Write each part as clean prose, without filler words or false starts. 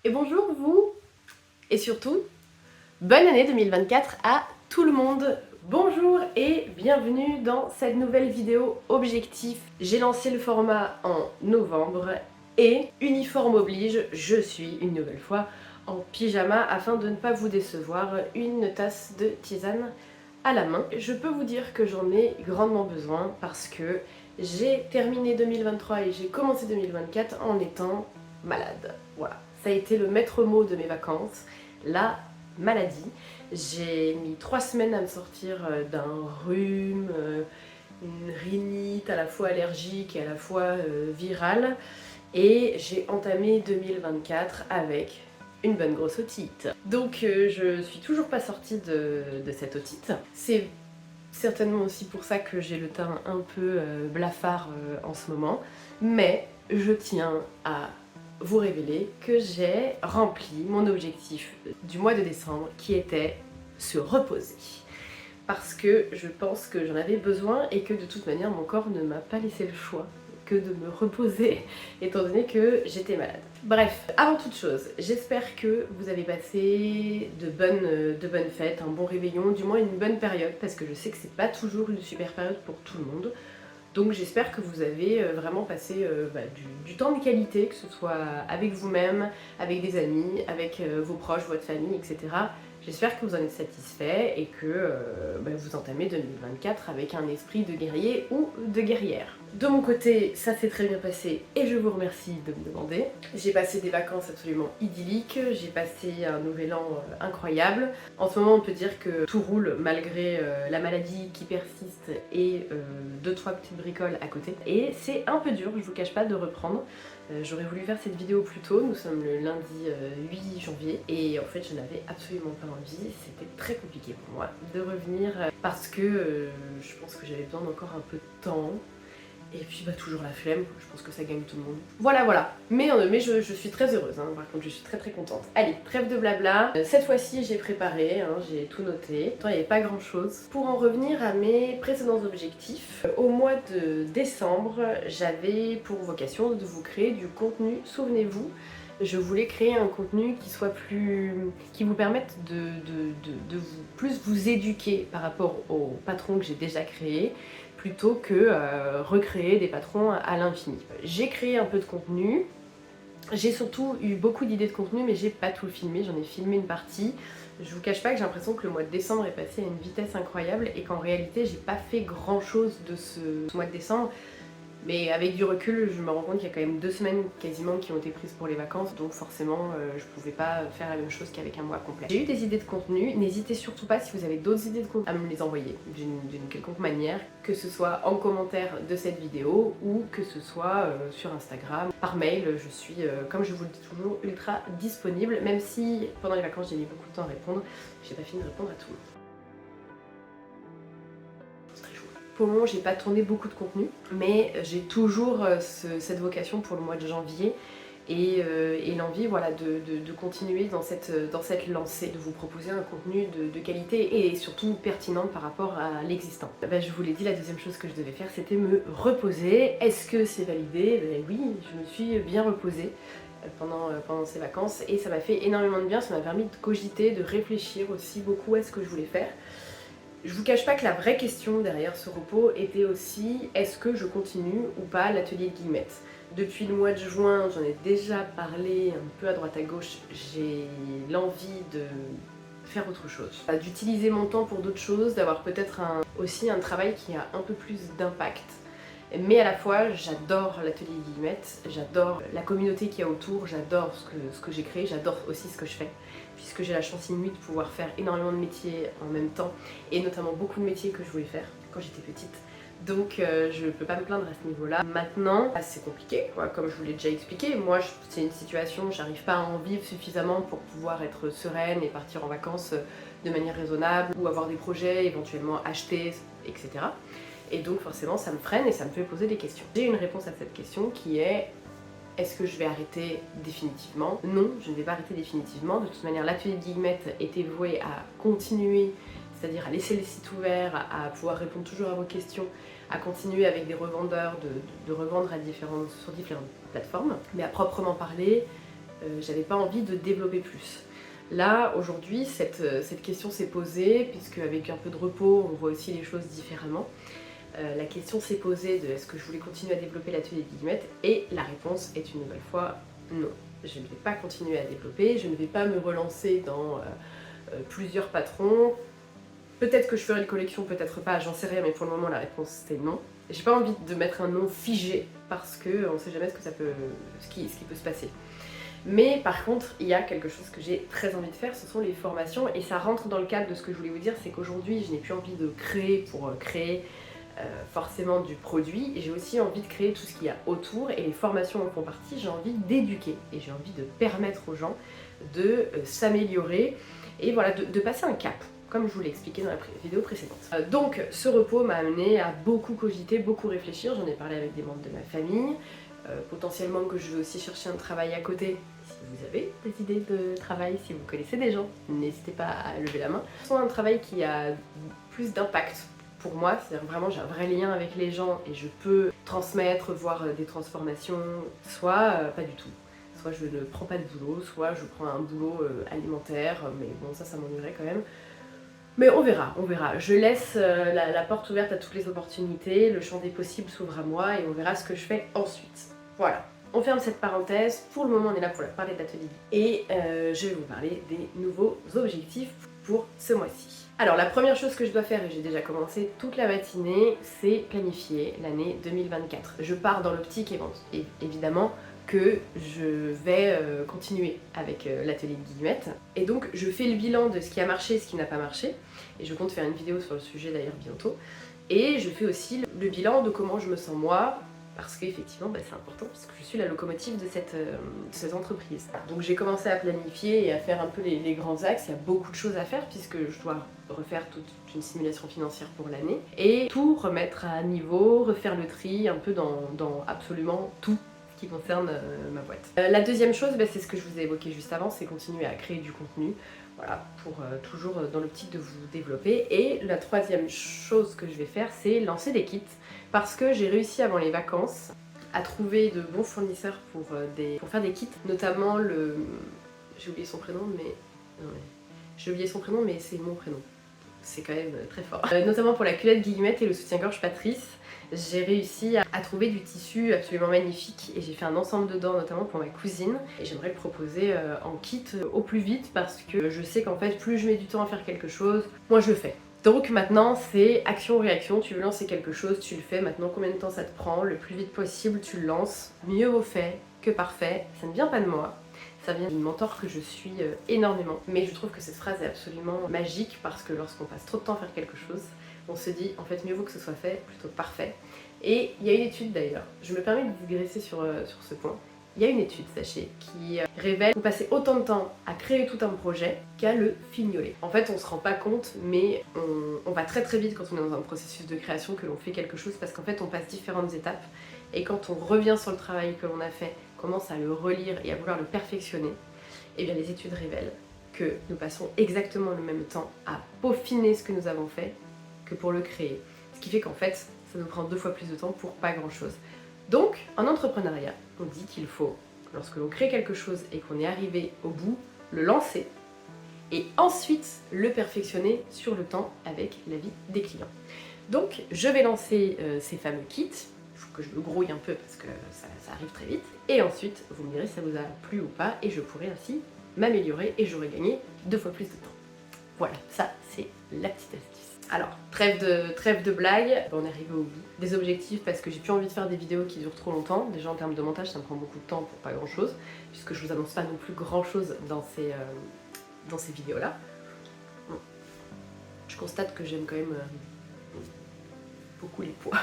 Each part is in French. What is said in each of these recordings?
Et bonjour vous, et surtout, bonne année 2024 à tout le monde. Bonjour et bienvenue dans cette nouvelle vidéo objectif. J'ai lancé le format en novembre et uniforme oblige, je suis une nouvelle fois en pyjama afin de ne pas vous décevoir, une tasse de tisane à la main. Je peux vous dire que j'en ai grandement besoin parce que j'ai terminé 2023 et j'ai commencé 2024 en étant malade. Voilà, ça a été le maître mot de mes vacances, la maladie. J'ai mis 3 semaines à me sortir d'un rhume, une rhinite à la fois allergique et à la fois virale. Et j'ai entamé 2024 avec une bonne grosse otite. Donc je suis toujours pas sortie de cette otite. C'est certainement aussi pour ça que j'ai le teint un peu blafard en ce moment. Mais je tiens à vous révéler que j'ai rempli mon objectif du mois de décembre qui était se reposer. Parce que je pense que j'en avais besoin et que de toute manière mon corps ne m'a pas laissé le choix que de me reposer étant donné que j'étais malade. Bref, avant toute chose, j'espère que vous avez passé de bonnes fêtes, un bon réveillon, du moins une bonne période parce que je sais que c'est pas toujours une super période pour tout le monde. Donc j'espère que vous avez vraiment passé du temps de qualité, que ce soit avec vous-même, avec des amis, avec vos proches, votre famille, etc. J'espère que vous en êtes satisfait et que vous entamez 2024 avec un esprit de guerrier ou de guerrière. De mon côté, ça s'est très bien passé et je vous remercie de me demander. J'ai passé des vacances absolument idylliques, j'ai passé un nouvel an incroyable. En ce moment, on peut dire que tout roule malgré la maladie qui persiste et 2-3 petites bricoles à côté. Et c'est un peu dur, je vous cache pas, de reprendre. J'aurais voulu faire cette vidéo plus tôt, nous sommes le lundi 8 janvier et en fait je n'avais absolument pas envie, c'était très compliqué pour moi de revenir parce que je pense que j'avais besoin d'encore un peu de temps. Et puis toujours la flemme, je pense que ça gagne tout le monde. Voilà. Mais je suis très heureuse, hein. Par contre je suis très contente. Allez, trêve de blabla. Cette fois-ci j'ai préparé, hein, j'ai tout noté. Pourtant il n'y avait pas grand chose. Pour en revenir à mes précédents objectifs, au mois de décembre, j'avais pour vocation de vous créer du contenu, souvenez-vous. Je voulais créer un contenu qui vous permette de plus vous éduquer par rapport aux patrons que j'ai déjà créés, plutôt que recréer des patrons à l'infini. J'ai créé un peu de contenu, j'ai surtout eu beaucoup d'idées de contenu, mais j'ai pas tout filmé, j'en ai filmé une partie. Je vous cache pas que j'ai l'impression que le mois de décembre est passé à une vitesse incroyable et qu'en réalité j'ai pas fait grand chose de ce mois de décembre. Mais avec du recul, je me rends compte qu'il y a quand même 2 semaines quasiment qui ont été prises pour les vacances, donc forcément je pouvais pas faire la même chose qu'avec un mois complet. J'ai eu des idées de contenu, n'hésitez surtout pas si vous avez d'autres idées de contenu à me les envoyer d'une quelconque manière, que ce soit en commentaire de cette vidéo ou que ce soit sur Instagram, par mail. Je suis, comme je vous le dis toujours, ultra disponible, même si pendant les vacances j'ai mis beaucoup de temps à répondre, j'ai pas fini de répondre à tout le monde. Pour le moment, j'ai pas tourné beaucoup de contenu, mais j'ai toujours cette vocation pour le mois de janvier et l'envie de continuer dans cette lancée, de vous proposer un contenu de qualité et surtout pertinent par rapport à l'existant. Je vous l'ai dit, la deuxième chose que je devais faire, c'était me reposer. Est-ce que c'est validé? Oui, je me suis bien reposée pendant ces vacances et ça m'a fait énormément de bien, ça m'a permis de cogiter, de réfléchir aussi beaucoup à ce que je voulais faire. Je vous cache pas que la vraie question derrière ce repos était aussi est-ce que je continue ou pas l'atelier de guillemette. Depuis le mois de juin, j'en ai déjà parlé un peu à droite à gauche, j'ai l'envie de faire autre chose. D'utiliser mon temps pour d'autres choses, d'avoir peut-être aussi un travail qui a un peu plus d'impact. Mais à la fois, j'adore l'atelier guillemette, j'adore la communauté qu'il y a autour, j'adore ce que j'ai créé, j'adore aussi ce que je fais, puisque j'ai la chance inouïe de pouvoir faire énormément de métiers en même temps, et notamment beaucoup de métiers que je voulais faire quand j'étais petite. Donc je peux pas me plaindre à ce niveau-là. Maintenant, c'est compliqué, quoi. Comme je vous l'ai déjà expliqué, moi c'est une situation, j'arrive pas à en vivre suffisamment pour pouvoir être sereine et partir en vacances de manière raisonnable, ou avoir des projets, éventuellement acheter, etc. Et donc forcément ça me freine et ça me fait poser des questions. J'ai une réponse à cette question qui est est-ce que je vais arrêter définitivement? Non, je ne vais pas arrêter définitivement. De toute manière, l'atelier de guillemette était voué à continuer, c'est-à-dire à laisser les sites ouverts, à pouvoir répondre toujours à vos questions, à continuer avec des revendeurs, de revendre sur différentes plateformes. Mais à proprement parler, j'avais pas envie de développer plus. Là, aujourd'hui, cette question s'est posée, puisque avec un peu de repos, on voit aussi les choses différemment. La question s'est posée de est-ce que je voulais continuer à développer l'atelier de guillemettes, et la réponse est une nouvelle fois non. Je ne vais pas continuer à développer, je ne vais pas me relancer dans plusieurs patrons. Peut-être que je ferai une collection, peut-être pas, j'en sais rien, mais pour le moment la réponse c'est non. J'ai pas envie de mettre un nom figé parce qu'on ne sait jamais ce qui peut se passer. Mais par contre, il y a quelque chose que j'ai très envie de faire, ce sont les formations, et ça rentre dans le cadre de ce que je voulais vous dire, c'est qu'aujourd'hui je n'ai plus envie de créer pour créer forcément du produit, et j'ai aussi envie de créer tout ce qu'il y a autour, et les formations en font partie. J'ai envie d'éduquer et j'ai envie de permettre aux gens de s'améliorer et voilà, de passer un cap, comme je vous l'ai expliqué dans la vidéo précédente. Donc ce repos m'a amené à beaucoup cogiter, beaucoup réfléchir, j'en ai parlé avec des membres de ma famille, potentiellement que je vais aussi chercher un travail à côté. Si vous avez des idées de travail, si vous connaissez des gens, n'hésitez pas à lever la main. Soit un travail qui a plus d'impact pour moi, c'est-à-dire vraiment j'ai un vrai lien avec les gens et je peux transmettre, voir des transformations, soit pas du tout. Soit je ne prends pas de boulot, soit je prends un boulot alimentaire, mais bon ça m'ennuierait quand même. Mais on verra, on verra. Je laisse la porte ouverte à toutes les opportunités, le champ des possibles s'ouvre à moi et on verra ce que je fais ensuite. Voilà, on ferme cette parenthèse. Pour le moment on est là pour parler de l'atelier et je vais vous parler des nouveaux objectifs pour ce mois-ci. Alors la première chose que je dois faire, et j'ai déjà commencé toute la matinée, c'est planifier l'année 2024. Je pars dans l'optique évidemment que je vais continuer avec l'atelier de guillemettes. Et donc je fais le bilan de ce qui a marché et ce qui n'a pas marché. Et je compte faire une vidéo sur le sujet d'ailleurs bientôt. Et je fais aussi le bilan de comment je me sens moi, parce qu'effectivement c'est important, parce que je suis la locomotive de cette entreprise. Donc j'ai commencé à planifier et à faire un peu les grands axes. Il y a beaucoup de choses à faire puisque je dois refaire toute une simulation financière pour l'année et tout remettre à niveau, refaire le tri un peu dans absolument tout qui concerne ma boîte. La deuxième chose, c'est ce que je vous ai évoqué juste avant, c'est continuer à créer du contenu, voilà, pour toujours dans l'optique de vous développer. Et la troisième chose que je vais faire, c'est lancer des kits, parce que j'ai réussi avant les vacances à trouver de bons fournisseurs pour faire des kits, notamment j'ai oublié son prénom, mais... J'ai oublié son prénom, mais c'est mon prénom. C'est quand même très fort. Notamment pour la culotte Guillemette et le soutien-gorge Patrice, j'ai réussi à trouver du tissu absolument magnifique et j'ai fait un ensemble dedans, notamment pour ma cousine, et j'aimerais le proposer en kit au plus vite parce que je sais qu'en fait plus je mets du temps à faire quelque chose, moins je le fais. Donc maintenant c'est action-réaction, tu veux lancer quelque chose, tu le fais. Maintenant combien de temps ça te prend, le plus vite possible tu le lances. Mieux vaut fait que parfait, ça ne vient pas de moi. Ça vient d'une mentor que je suis énormément. Mais je trouve que cette phrase est absolument magique parce que lorsqu'on passe trop de temps à faire quelque chose, on se dit en fait mieux vaut que ce soit fait plutôt que parfait. Et il y a une étude d'ailleurs, je me permets de digresser sur ce point. Il y a une étude, sachez, qui révèle qu'on passait autant de temps à créer tout un projet qu'à le fignoler. En fait, on se rend pas compte, mais on va très très vite quand on est dans un processus de création que l'on fait quelque chose parce qu'en fait on passe différentes étapes et quand on revient sur le travail que l'on a fait, commence à le relire et à vouloir le perfectionner, et bien les études révèlent que nous passons exactement le même temps à peaufiner ce que nous avons fait que pour le créer. Ce qui fait qu'en fait, ça nous prend 2 fois plus de temps pour pas grand chose. Donc, en entrepreneuriat, on dit qu'il faut, lorsque l'on crée quelque chose et qu'on est arrivé au bout, le lancer et ensuite le perfectionner sur le temps avec l'avis des clients. Donc, je vais lancer ces fameux kits. Il faut que je me grouille un peu parce que ça arrive très vite. Et ensuite, vous me direz si ça vous a plu ou pas et je pourrai ainsi m'améliorer et j'aurai gagné 2 fois plus de temps. Voilà, ça c'est la petite astuce. Alors, trêve de blague, on est arrivé au bout des objectifs parce que j'ai plus envie de faire des vidéos qui durent trop longtemps. Déjà en termes de montage, ça me prend beaucoup de temps pour pas grand chose, puisque je vous annonce pas non plus grand chose dans ces vidéos-là. Bon. Je constate que j'aime quand même beaucoup les pois.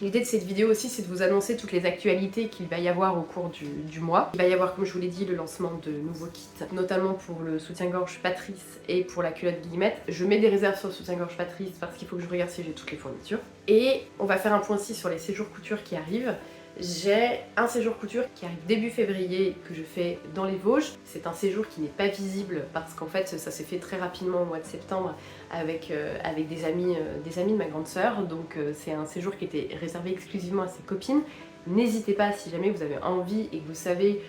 L'idée de cette vidéo aussi, c'est de vous annoncer toutes les actualités qu'il va y avoir au cours du mois. Il va y avoir, comme je vous l'ai dit, le lancement de nouveaux kits, notamment pour le soutien-gorge Patrice et pour la culotte Guillemette. Je mets des réserves sur le soutien-gorge Patrice parce qu'il faut que je regarde si j'ai toutes les fournitures. Et on va faire un point aussi sur les séjours couture qui arrivent. J'ai un séjour couture qui arrive début février que je fais dans les Vosges. C'est un séjour qui n'est pas visible parce qu'en fait ça s'est fait très rapidement au mois de septembre avec des amis de ma grande sœur. Donc c'est un séjour qui était réservé exclusivement à ses copines N'hésitez pas, si jamais vous avez envie et que vous savez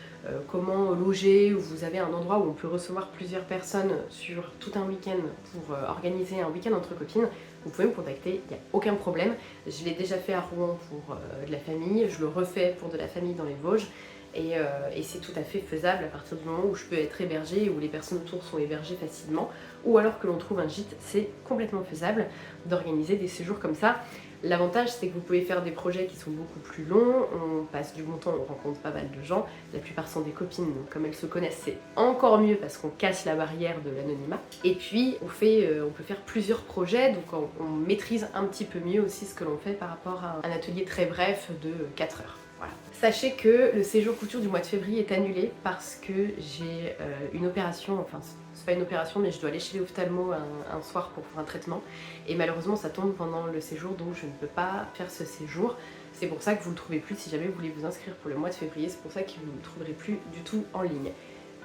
comment loger, ou vous avez un endroit où on peut recevoir plusieurs personnes sur tout un week-end pour organiser un week-end entre copines, vous pouvez me contacter, il n'y a aucun problème. Je l'ai déjà fait à Rouen pour de la famille, je le refais pour de la famille dans les Vosges. Et c'est tout à fait faisable à partir du moment où je peux être hébergée, où les personnes autour sont hébergées facilement, ou alors que l'on trouve un gîte, c'est complètement faisable d'organiser des séjours comme ça. L'avantage, c'est que vous pouvez faire des projets qui sont beaucoup plus longs, on passe du bon temps, on rencontre pas mal de gens, la plupart sont des copines, donc comme elles se connaissent, c'est encore mieux parce qu'on casse la barrière de l'anonymat. Et puis, on peut faire plusieurs projets, donc on maîtrise un petit peu mieux aussi ce que l'on fait par rapport à un atelier très bref de 4 heures. Voilà. Sachez que le séjour couture du mois de février est annulé parce que j'ai une opération, enfin c'est pas une opération mais je dois aller chez l'ophtalmo un soir pour faire un traitement et malheureusement ça tombe pendant le séjour donc je ne peux pas faire ce séjour. C'est pour ça que vous ne le trouvez plus si jamais vous voulez vous inscrire pour le mois de février, c'est pour ça que vous ne le trouverez plus du tout en ligne.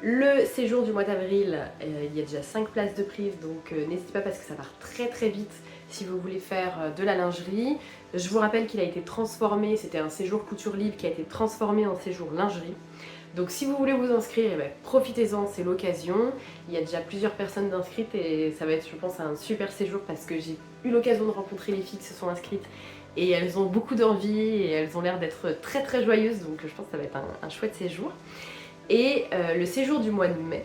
Le séjour du mois d'avril, il y a déjà 5 places de prise donc n'hésitez pas parce que ça part très très vite si vous voulez faire de la lingerie. Je vous rappelle qu'il a été transformé, c'était un séjour couture libre qui a été transformé en séjour lingerie. Donc si vous voulez vous inscrire, eh ben, profitez-en, c'est l'occasion. Il y a déjà plusieurs personnes inscrites et ça va être je pense un super séjour parce que j'ai eu l'occasion de rencontrer les filles qui se sont inscrites et elles ont beaucoup d'envie et elles ont l'air d'être très très joyeuses donc je pense que ça va être un chouette séjour. Et le séjour du mois de mai,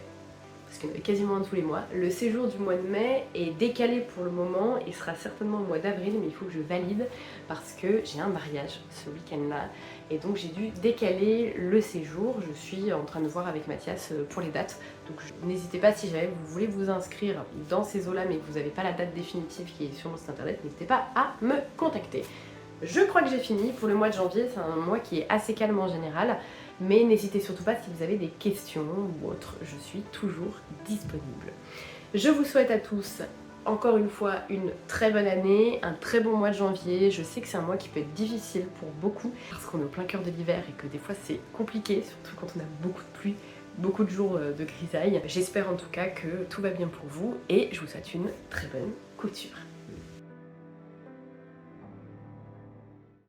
parce qu'il y en avait quasiment un tous les mois, le séjour du mois de mai est décalé pour le moment et sera certainement au mois d'avril, mais il faut que je valide parce que j'ai un mariage ce week-end-là et donc j'ai dû décaler le séjour. Je suis en train de voir avec Mathias pour les dates, donc n'hésitez pas si jamais vous voulez vous inscrire dans ces eaux-là mais que vous n'avez pas la date définitive qui est sur mon site internet, n'hésitez pas à me contacter. Je crois que j'ai fini pour le mois de janvier, c'est un mois qui est assez calme en général. Mais n'hésitez surtout pas si vous avez des questions ou autres, je suis toujours disponible. Je vous souhaite à tous, encore une fois, une très bonne année, un très bon mois de janvier. Je sais que c'est un mois qui peut être difficile pour beaucoup, parce qu'on est au plein cœur de l'hiver et que des fois c'est compliqué, surtout quand on a beaucoup de pluie, beaucoup de jours de grisaille. J'espère en tout cas que tout va bien pour vous et je vous souhaite une très bonne couture.